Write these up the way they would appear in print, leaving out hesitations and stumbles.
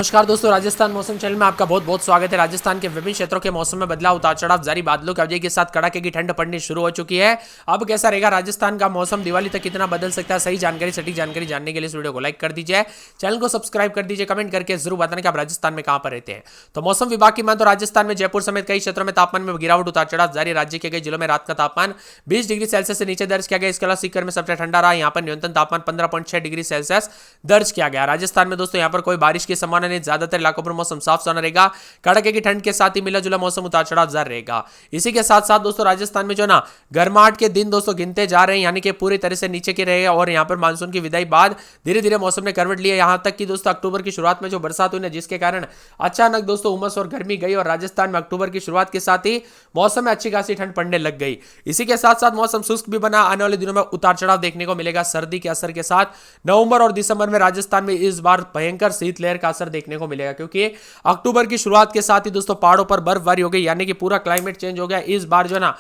नमस्कार दोस्तों, राजस्थान मौसम चैनल में आपका बहुत बहुत स्वागत है। राजस्थान के विभिन्न क्षेत्रों के मौसम में बदलाव, उतार चढ़ाव जारी, बादलों की अवधि के साथ कड़ाके की ठंड पड़नी शुरू हो चुकी है। अब कैसा रहेगा राजस्थान का मौसम, दिवाली तक कितना बदल सकता है? सही जानकारी, सटीक जानकारी जानने के लिए इस वीडियो को लाइक कर दीजिए, चैनल को सब्सक्राइब कर दीजिए, कमेंट करके जरूर बताना कि आप राजस्थान में कहां पर रहते हैं। तो मौसम विभाग की मान तो राजस्थान में जयपुर समेत कई क्षेत्रों में तापमान में गिरावट, उतार चढ़ाव जारी। राज्य के कई जिलों में रात का तापमान 20 डिग्री सेल्सियस से नीचे दर्ज किया गया। इसके अलावा सीकर में सबसे ठंडा रहा। यहाँ पर न्यूनतम तापमान 15.6 डिग्री सेल्सियस दर्ज किया गया। राजस्थान में दोस्तों यहाँ पर कोई बारिश की संभावना नहीं, ज्यादातर इलाकों पर मौसम साफ सुथरा रहेगा। कड़ाके की ठंड के साथ ही मिला जुला मौसम, उतार चढ़ाव जारी रहेगा। इसी के साथ साथ दोस्तों राजस्थान में जो ना गर्माहट के दिन दोस्तों गिनते जा रहे हैं, यानी कि पूरी तरह से नीचे के रहेगा। और यहाँ पर मानसून की विदाई बाद धीरे धीरे मौसम ने करवट लिया। यहाँ तक कि दोस्तों अक्टूबर की शुरुआत में जो बरसात हुई ना, जिसके कारण अचानक दोस्तों उमस और गर्मी गई और राजस्थान में अक्टूबर की शुरुआत के साथ ही मौसम में अच्छी खासी ठंड पड़ने लग गई। इसी के साथ साथ मौसम शुष्क भी बना। आने वाले दिनों में उतार चढ़ाव देखने को मिलेगा। सर्दी के असर के साथ नवंबर और दिसंबर में राजस्थान में इस बार भयंकर शीतलहर का असर देखने को मिलेगा, क्योंकि अक्टूबर की शुरुआत के साथ ही दोस्तों पहाड़ों पर बर्फबारी हो गई, यानी कि पूरा क्लाइमेट चेंज हो गया। इस बार जो ना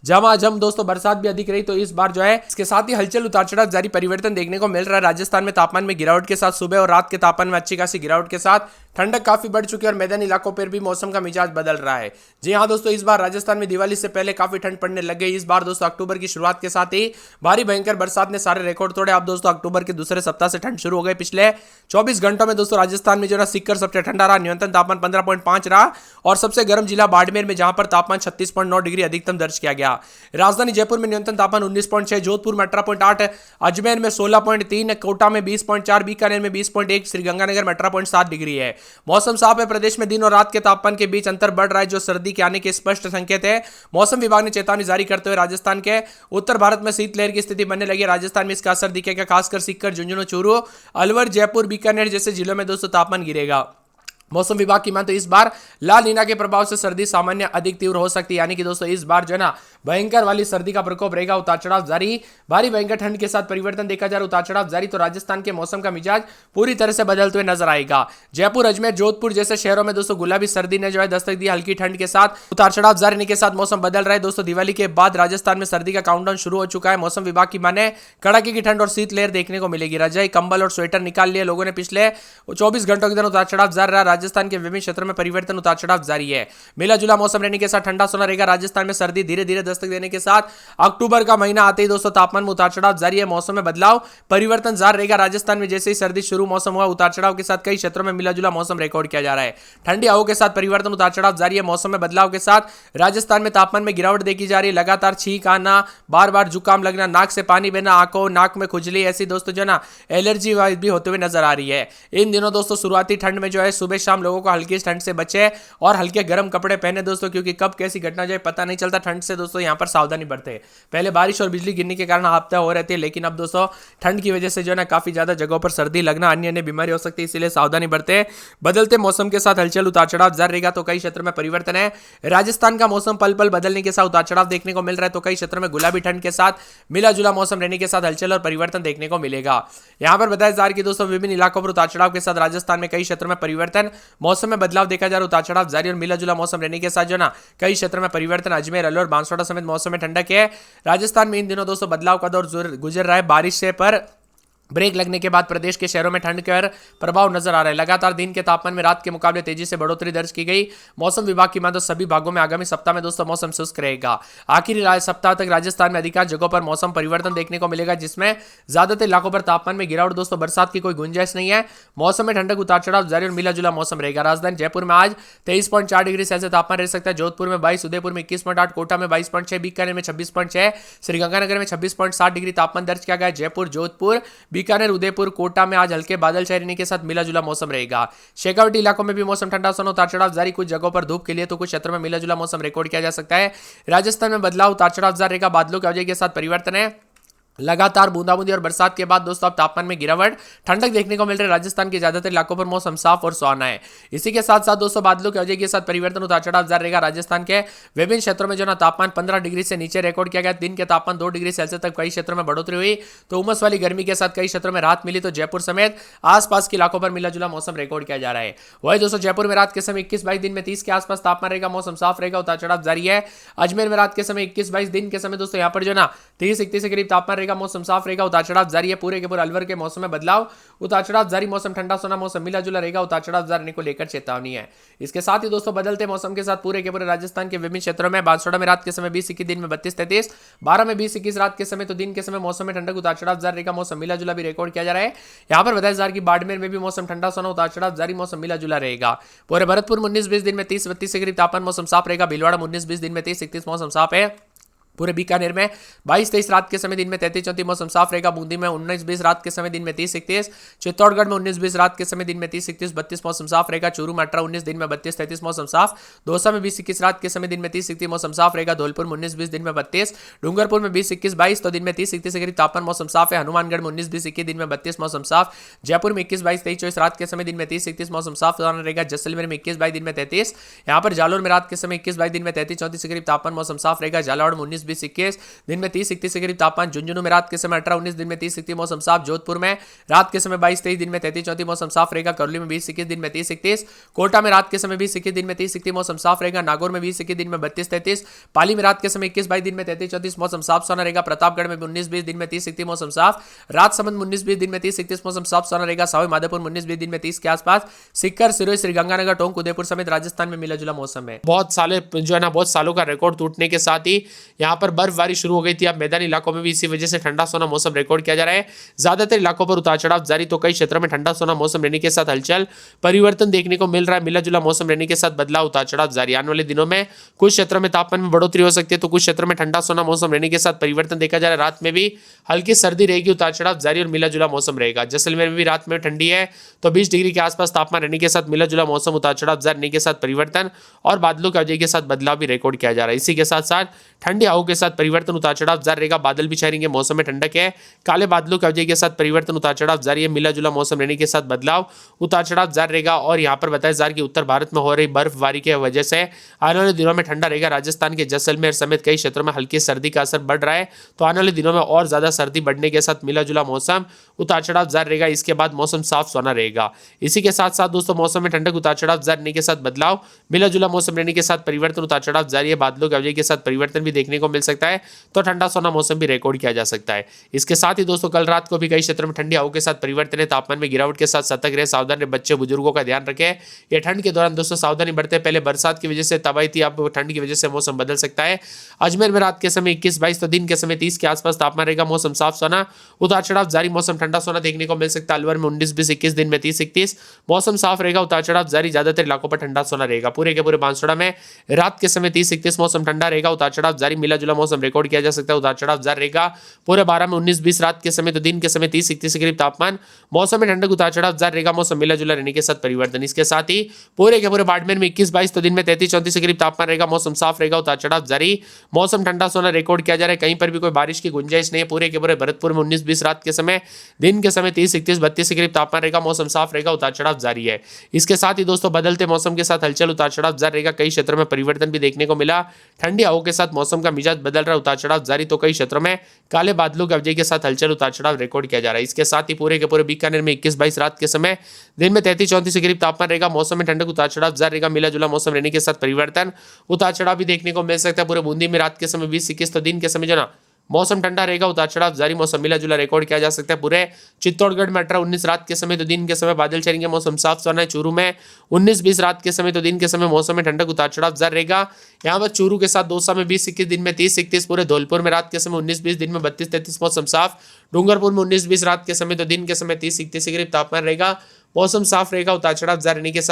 झमाझम दोस्तों बरसात भी अधिक रही, तो इस बार जो है इसके साथ ही हलचल, उतार चढ़ाव जारी, परिवर्तन देखने को मिल रहा है। राजस्थान में तापमान में गिरावट के साथ सुबह और रात के तापमान में अच्छी खासी गिरावट के साथ ठंडक काफी बढ़ चुकी है और मैदानी इलाकों पर भी मौसम का मिजाज बदल रहा है। जी हाँ दोस्तों, इस बार राजस्थान में दिवाली से पहले काफी ठंड पड़ने लग गई। इस बार दोस्तों अक्टूबर की शुरुआत के साथ ही भारी भयंकर बरसात ने सारे रिकॉर्ड तोड़े। अब दोस्तों अक्टूबर के दूसरे सप्ताह से ठंड शुरू हो गई। पिछले 24 घंटों में दोस्तों राजस्थान में जो है सीकर सबसे ठंडा रहा, न्यूनतम तापमान 15.5 रहा और सबसे गर्म जिला बाड़मेर में जहां पर तापमान 36.9 डिग्री अधिकतम दर्ज किया गया। राजधानी जयपुर में न्यूनतम तापमान 19.6, जोधपुर में 18.8, अजमेर में 16.3, कोटा में 20.4, बीकानेर में 20.1, श्रीगंगानगर में 18.7 डिग्री है। मौसम साफ है। प्रदेश में दिन और रात के तापमान के बीच अंतर बढ़ रहा है, जो सर्दी के आने के स्पष्ट संकेत है। मौसम विभाग ने चेतावनी जारी करते हुए राजस्थान के उत्तर भारत में शीतलहर की स्थिति बनने लगी। राजस्थान में इसका असर दिखेगा, खासकर सीकर, झुंझुनू, चूरू, अलवर, जयपुर, बीकानेर जैसे जिलों में दोस्तों तापमान गिरेगा। मौसम विभाग की मान तो इस बार ला नीना के प्रभाव से सर्दी सामान्य अधिक तीव्र हो सकती है, यानी कि दोस्तों इस बार जो है ना भयंकर वाली सर्दी का प्रकोप रहेगा। उतार चढ़ाव जारी, भारी भयंकर ठंड के साथ परिवर्तन देखा जा रहा है। उतार चढ़ाव जारी तो राजस्थान के मौसम का मिजाज पूरी तरह से बदलते हुए नजर आएगा। जयपुर, अजमेर, जोधपुर जैसे शहरों में दोस्तों गुलाबी सर्दी ने जो है दस्तक दी। हल्की ठंड के साथ उतार चढ़ाव जारी के साथ मौसम बदल रहा है। दोस्तों दिवाली के बाद राजस्थान में सर्दी का काउंटडाउन शुरू हो चुका है। मौसम विभाग की माने कड़ाके की ठंड और शीतलहर देखने को मिलेगी। रजाई, कंबल और स्वेटर निकाल लिए लोगों ने। पिछले 24 घंटों के दौरान उतार चढ़ाव जारी रहा। राजस्थान के विभिन्न में परिवर्तन, उतार चढ़ाव जारी है। मिला जुला मौसम रहने के साथ ठंडा सोना रहेगा। राजस्थान में सर्दी धीरे धीरे दस्तक देने के साथ अक्टूबर का महीना आते ही दोस्तों तापमान में उतार चढ़ाव जारी है। मौसम में बदलाव, परिवर्तन जारी रहेगा। राजस्थान में जैसे ही सर्दी शुरू मौसम हुआ, उतार चढ़ाव के साथ कई क्षेत्रों में मिला जुला मौसम रिकॉर्ड किया जा रहा है। ठंडी हवाओं के साथ परिवर्तन, उतार चढ़ाव जारी है। मौसम में बदलाव के साथ राजस्थान में तापमान में गिरावट देखी जा रही है। लगातार छींक आना, बार बार जुकाम लगना, नाक से पानी बहना, आंखों नाक में खुजली, ऐसी दोस्तों जो ना एलर्जी भी होते हुए नजर आ रही है। इन दिनों दोस्तों शुरुआती ठंड में जो है सुबह शाम लोगों को हल्की ठंड से बचे और हल्के गर्म कपड़े पहने दोस्तों, क्योंकि कब कैसी घटना जाए पता नहीं चलता। ठंड से दोस्तों यहां पर सावधानी बरते। पहले बारिश और बिजली गिरने के कारण आपदा हो रहती है, लेकिन अब दोस्तों ठंड की वजह से जो है ना काफी ज्यादा जगहों पर सर्दी लगना, अन्य अन्य बीमारी हो सकती है, इसलिए सावधानी बरते। बदलते मौसम के साथ हलचल, उतार चढ़ाव जारी रहेगा, तो कई क्षेत्रों में परिवर्तन है। राजस्थान का मौसम पल पल बदलने के साथ उतार चढ़ाव देखने को मिल रहा है, तो कई क्षेत्रों में गुलाबी ठंड के साथ मिला जुला मौसम रहने के साथ हलचल और परिवर्तन देखने को मिलेगा। यहां पर बताया जा रहा है कि दोस्तों विभिन्न इलाकों पर उतार चढ़ाव के साथ राजस्थान में कई क्षेत्रों में परिवर्तन, मौसम में बदलाव देखा जा रहा है। उतार चढ़ाव जारी और मिला जुला मौसम रहने के साथ जो ना कई क्षेत्रों में परिवर्तन, अजमेर, अलवर, बांसवाड़ा समेत मौसम में ठंडक है। राजस्थान में इन दिनों दोस्तों बदलाव का दौर गुजर रहा है। बारिश से पर ब्रेक लगने के बाद प्रदेश के शहरों में ठंड का प्रभाव नजर आ रहा है। लगातार दिन के तापमान में रात के मुकाबले तेजी से बढ़ोतरी दर्ज की गई। मौसम विभाग की माने तो सभी भागों में आगामी सप्ताह में दोस्तों मौसम शुष्क रहेगा। आखिरी सप्ताह तक राजस्थान में अधिकांश जगहों पर मौसम परिवर्तन देखने को मिलेगा, जिसमें ज्यादातर इलाकों पर तापमान में गिरावट दोस्तों, बरसात की कोई गुंजाइश नहीं है। मौसम में ठंडक, उतार चढ़ाव जारी और मिला जुला मौसम रहेगा। राजधानी जयपुर में आज 23.4 डिग्री सेल्सियस तापमान रह सकता है। जोधपुर में 22, उदयपुर में 21.8, कोटा में 22.6, बीकानेर में 26.6, श्रीगंगानगर में 26.7 डिग्री तापमान दर्ज किया गया। जयपुर, जोधपुर, बीकानेर, उदयपुर, कोटा में आज हल्के बादल छाए रहने के साथ मिला जुला मौसम रहेगा। शेखावटी इलाकों में भी मौसम ठंडा सोना, उतार चढ़ाव जारी। कुछ जगहों पर धूप के लिए तो कुछ क्षेत्रों में मिला जुला मौसम रिकॉर्ड किया जा सकता है। राजस्थान में बदलाव, उतार चढ़ाव जारी रहेगा। बादलों की वजह के साथ परिवर्तन है। लगातार बूंदाबूंदी और बरसात के बाद दोस्तों अब तापमान में गिरावट, ठंडक देखने को मिल रही है। राजस्थान के ज्यादातर इलाकों पर मौसम साफ और सुहाना है। इसी के साथ साथ दोस्तों बादलों की वजह के साथ परिवर्तन, उतार चढ़ाव जारी रहेगा। राजस्थान के विभिन्न क्षेत्रों में जो ना तापमान 15 डिग्री से नीचे रिकॉर्ड किया गया। दिन के तापमान 2 डिग्री सेल्सियस तक कई क्षेत्रों में बढ़ोतरी हुई, तो उमस वाली गर्मी के साथ कई क्षेत्रों में राहत मिली। तो जयपुर समेत आसपास के इलाकों पर मिला जुला मौसम रिकॉर्ड किया जा रहा है। वही दोस्तों जयपुर में रात के समय 21-22, दिन में 30 के आसपास तापमान रहेगा। मौसम साफ रहेगा, उतार चढ़ाव जारी है। अजमेर में रात के समय 21-22, दिन के समय दोस्तों यहाँ पर जो ना 30-31 के करीब तापमान रहेगा। रहेगा, मौसम साफ रहेगा, उतार चढ़ाव जारी है। पूरे के पूरे अलवर के मौसम में बदलाव, उतार चढ़ाव जारी, मौसम ठंडा सोना, मौसम मिला जुला रहेगा, उतार चढ़ाव जारी को लेकर चेतावनी है। इसके साथ ही दोस्तों बदलते मौसम के साथ पूरे के पूरे राजस्थान के विभिन्न क्षेत्रों में बांसवाड़ा में रात के समय 20-21, दिन में 32-33, 12 में 20-21 रात के समय तो दिन के समय मौसम में ठंडक, उतार चढ़ाव जारी रहेगा, मौसम मिला जुला भी रिकॉर्ड किया जा रहा है। यहाँ पर बताया जा रहा है कि बाड़मेर में भी मौसम ठंडा सोना, उतार चढ़ाव जारी, मौसम मिला जुला रहेगा। पूरे भरतपुर में 19-20, दिन में 30-32 के करीब तापमान, मौसम साफ रहेगा। भीलवाड़ा में 19-20, दिन में 30-31, मौसम साफ है। पूरे बीकानेर में 22-23 रात के समय दिन में 33-34 मौसम साफ रहेगा। बूंदी में 19-20 रात के समय दिन में 30-31, चित्तौड़गढ़ में 19-20 रात के समय दिन में 30-31 32 मौसम साफ रहेगा। चूरू में 18-19 दिन में 32-33 मौसम साफ। दौसा में 20-21 रात के समय दिन में 30-31 मौसम साफ रहेगा। धौलपुर में 19-20 दिन में 32, डूंगरपुर में 20-21-22 तो दिन में 30-31 के करीब तापमान, मौसम साफ है। हनुमानगढ़ में 19-20-21 दिन में 32 मौसम साफ। जयपुर में 21-22-23-24 रात के समय दिन में 30-31 मौसम साफ रहेगा। जैसलमेर में 21-22 दिन में 33, यहाँ पर जालोर में रात के समय 21-22 दिन में 33-34 के करीब तापमान, मौसम साफ रहेगा। झालावाड़ में 19-20-21 दिन में 30-31 के करीब तापमान। झुंझुनू में रात के समय 18-19 दिन में 30-31 मौसम साफ। जोधपुर में रात के समय 22-23 दिन में 33-34 मौसम साफ रहेगा। करौली में 20-21 दिन में 30-31, कोटा में रात के समय 20-21 दिन में 30-31 मौसम साफ रहेगा। नागौर में 20-21 दिन में 32-33, पाली में रात के समय 21-22 दिन में 33-34 मौसम साफ सोना रहेगा। प्रतापगढ़ में 19-20 दिन में 30-31 मौसम साफ। राजसमंद में 19-20 दिन में 30-31 मौसम साफ सोना रहेगा। सवाई माधोपुर में 19-20 दिन में 30 के आसपास। सिक्कर, सिरोही, श्रीगंगानगर, टोंक, उदयपुर समेत राजस्थान में मिला जुला मौसम है। बहुत सालों का रिकॉर्ड टूटने के साथ ही यहाँ पर बर्फबारी शुरू हो गई थी। अब मैदानी इलाकों में भी इसी वजह से ठंडा सोना मौसम रिकॉर्ड किया जा रहा है। ज्यादातर इलाकों पर उतार चढ़ाव जारी, तो कई क्षेत्रों में ठंडा सोना मौसम रहने के साथ हलचल परिवर्तन देखने को मिल रहा है। मिला जुला मौसम रहने के साथ बदलाव, उतार चढ़ाव जारी। आने वाले दिनों में कुछ क्षेत्रों में तापमान में बढ़ोतरी हो सकती है, तो कुछ क्षेत्रों में ठंडा सोना मौसम रहने के साथ परिवर्तन देखा जा रहा है। रात में भी हल्की सर्दी रहेगी, उतार चढ़ाव जारी और मिला जुला मौसम रहेगा। जैसलमेर में भी रात में ठंडी है, तो 20 डिग्री के आसपास तापमान रहने के साथ मिला जुला मौसम, उतार चढ़ाव जारी रहने के साथ परिवर्तन और बादलों की अवधि के साथ बदलाव भी रिकॉर्ड किया जा रहा है। इसी के साथ साथ ठंडी हवाओं के साथ परिवर्तन, उतार चढ़ाव जारी रहेगा। बादल भी छाएंगे, मौसम में ठंडक है। काले बादलों की अवधि के साथ परिवर्तन, उतार चढ़ाव जारी है। मिला जुला मौसम रहने के साथ बदलाव, उतार चढ़ाव जारी रहेगा। और यहाँ पर बताया जा रहा है कि उत्तर भारत में हो रही बर्फबारी की वजह से आने वाले दिनों में ठंडा रहेगा। राजस्थान के जैसलमेर समेत कई क्षेत्रों में हल्की सर्दी का असर बढ़ रहा है, तो आने वाले दिनों में और ज्यादा सर्दी बढ़ने के साथ मिला जुला मौसम, उतार चढ़ाव जारी रहेगा। इसके बाद मौसम साफ सोना रहेगा। इसी के साथ साथ दोस्तों मौसम में ठंडक, उतार चढ़ाव जारी रहने के साथ बदलाव, मिला जुला मौसम रहने के साथ परिवर्तन, उतार चढ़ाव जारी है। बादलों की अवधि के साथ परिवर्तन भी देखने को मिल सकता है, तो ठंडा सोना मौसम भी रिकॉर्ड किया जा सकता है। इसके साथ ही दोस्तों कल रात को भी कई क्षेत्रों में ठंडी हवाओं के साथ परिवर्तन है। तापमान में गिरावट के साथ सतर्क रहे, सावधान रहे, बच्चे बुजुर्गों का ध्यान रखें। ये ठंड के दौरान दोस्तों सावधानी बरते। पहले बरसात की वजह से तबाही थी, अब ठंड की वजह से मौसम बदल सकता है। अजमेर में रात के समय 21-22 तो दिन के समय 30 के आसपास तापमान रहेगा। मौसम साफ सोना, उतार चढ़ाव जारी, मौसम ठंडा सोना देखने को मिल सकता है। अलवर में 19-20-21 दिन में 30-31 मौसम साफ रहेगा, उतार चढ़ाव जारी। ज्यादातर इलाकों पर ठंडा सोना रहेगा। पूरे के पूरे बांसवाड़ा में रात के समय 30-31 मौसम ठंडा रहेगा, उतार चढ़ाव जारी। मिला जुला मौसम रिकॉर्ड किया जा सकता है, उतार चढ़ाव जारी रहेगा। पूरे 12 में 19-20 रात के समय तो दिन के समय 30-31 के करीब तापमान, मौसम में ठंडक, उतार चढ़ाव जारी रहेगा। मौसम मिला जुला रहने के साथ परिवर्तन। इसके साथ ही पूरे के पूरे बाड़मेर में 21-22 तो दिन में 33-34 के करीब तापमान रहेगा। मौसम साफ रहेगा, उतार चढ़ाव जारी। मौसम ठंडा सोना रिकॉर्ड किया जा रहा है। कहीं पर भी कोई बारिश की गुंजाइश नहीं है। पूरे के पूरे भरतपुर में 19-20 रात के समय, दिन के समय 30-31-32 के करीब तापमान रहेगा। मौसम साफ रहेगा, उतार चढ़ाव जारी है। इसके साथ ही दोस्तों बदलते मौसम के साथ हलचल, उतार चढ़ाव जारी रहेगा। कई क्षेत्रों में परिवर्तन भी देखने को मिला। ठंडी हवाओं के साथ मौसम का मिजाज बदल रहा है, उतार चढ़ाव जारी। तो कई क्षेत्रों में काले बादलों की अवधि के साथ हलचल, उतार चढ़ाव रिकॉर्ड किया जा रहा है। इसके साथ ही पूरे के पूरे बीकानेर में 21-22 रात के समय, दिन में 33-34 के करीब तापमान रहेगा। मौसम में ठंडक, उतार चढ़ाव जारी रहेगा। मिला जुला मौसम रहने के साथ परिवर्तन, उतार चढ़ाव भी देखने को मिल सकता है। पूरे बूंदी में रात के समय 20-21 तो दिन के समय जो ना मौसम ठंडा रहेगा, उतार चढ़ाव जारी। मौसम मिला जुला रिकॉर्ड किया जा सकता है। पूरे चित्तौड़गढ़ में 18-19 रात के समय तो दिन के समय बादल छाएंगे, मौसम साफ सोना है। चूरू में 19-20 रात के समय तो दिन के समय मौसम में ठंडक, उतार चढ़ाव जारी रहेगा। यहाँ पर चूरू के साथ दौसा में 20-21 दिन में 30-31, पूरे धौलपुर में रात के समय 19-20 दिन में 32-33 मौसम साफ। डूंगरपुर में 19-20 रात के समय तो दिन के समय 30-31 के करीब तापमान रहेगा। मौसम साफ रहेगा, उतार चढ़ाव जारी रहने के साथ